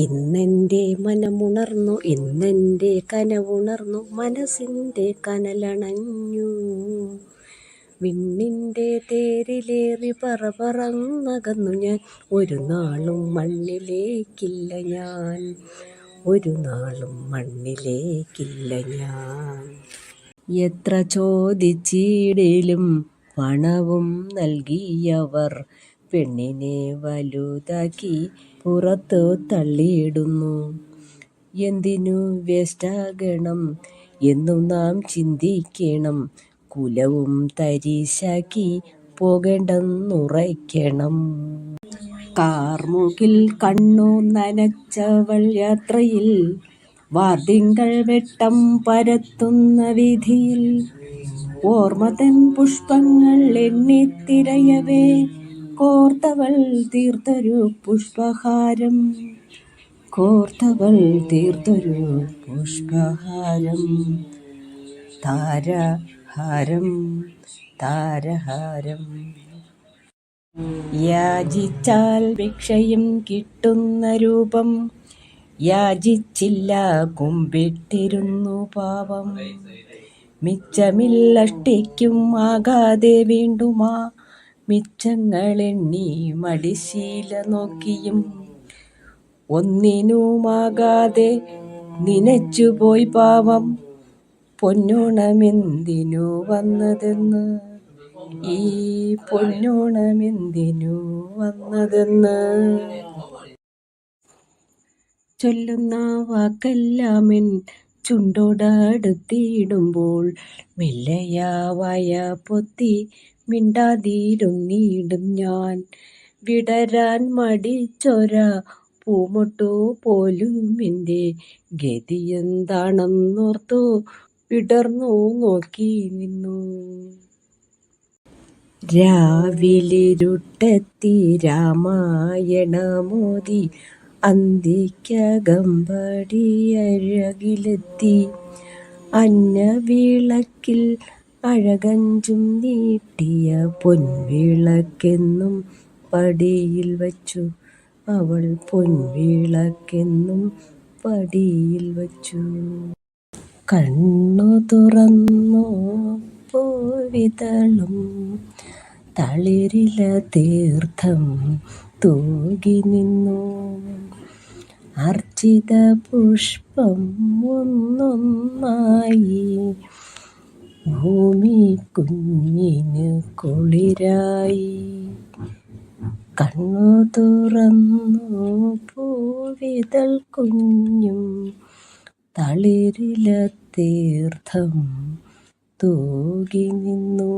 ഇന്നെൻ്റെ മനമുണർന്നു, ഇന്നെൻ്റെ കനവുണർന്നു, മനസ്സിൻ്റെ കനലണഞ്ഞു. വിണ്ണിൻ്റെ തേരിലേറി പറന്നകന്നു ഞാൻ, ഒരു നാളും മണ്ണിലേക്കില്ല ഞാൻ, ഒരു നാളും മണ്ണിലേക്കില്ല ഞാൻ. എത്ര ചോദിച്ചിടിലും പണവും നൽകിയവർ പെണ്ണിനെ വലുതാക്കി പുറത്തു തള്ളിയിടുന്നു. എന്തിനു വേസ്റ്റാകണം എന്നും നാം ചിന്തിക്കണം. കുലവും തരിശാക്കി പോകേണ്ടെന്നുറയ്ക്കണം. കാർമുകിൽ കണ്ണു നനച്ചവൾ യാത്രയിൽ, വാർതിങ്കൾ വെട്ടം പരത്തുന്ന വീഥിയിൽ, ഓർമ്മതൻ പുഷ്പങ്ങൾ എണ്ണിത്തിരയവേ കോർത്തവൾ തീർത്തൊരു പുഷ്പഹാരം, കോർത്തവൾ തീർത്തൊരു പുഷ്പഹാരം. താരഹാരം താരഹാരം. യാചിച്ചാൽ ഭിക്ഷയും കിട്ടുന്ന രൂപം, യാചിച്ചില്ല കുമ്പിട്ടിരുന്നു പാവം. മിച്ചമില്ലഷ്ടിക്കും ആകാതെ വീണ്ടുമാ മിച്ചങ്ങളെണ്ണി മടിശീല നോക്കിയും, ഒന്നിനുമാകാതെ നനച്ചുപോയി പാവം. പൊന്നോണമെന്തിനു വന്നതെന്ന്, ഈ പൊന്നോണമെന്തിനു വന്നതെന്ന്. ചൊല്ലുന്ന വാക്കെല്ലാമെൻ ചുണ്ടോടടുത്തിടുമ്പോൾ, മെല്ലയാവായ പൊത്തി മിണ്ടാതിരുന്നിടും ഞാൻ. വിടരാൻ മടിച്ചൊര പൂമൊട്ടു പോലുമെൻ്റെ ഗതിയെന്താണെന്നോർത്തു വിടർന്നു നോക്കി നിന്നു. രാവിലിരുട്ടെത്തി രാമായണമോതി, അന്തിക്കകമ്പടിയഴകിലെത്തി. അന്നവിളക്കിൽ അഴകഞ്ചും നീട്ടിയ പൊൻവിളക്കെന്നും പടിയിൽ വച്ചു അവൾ, പൊൻവിളക്കെന്നും പടിയിൽ വച്ചു. കണ്ണു തുറന്നു പൂവിതളും തളിരില തീർത്ഥം തൂകി നിന്നു. അർച്ചിത പുഷ്പം ഒന്നൊന്നായി ഭൂമി കുഞ്ഞിന് കുളിരായി. കണ്ണു തുറന്നു പൂവിതൾ കുഞ്ഞും തളിരില തീർത്ഥം തൂകി നിന്നു.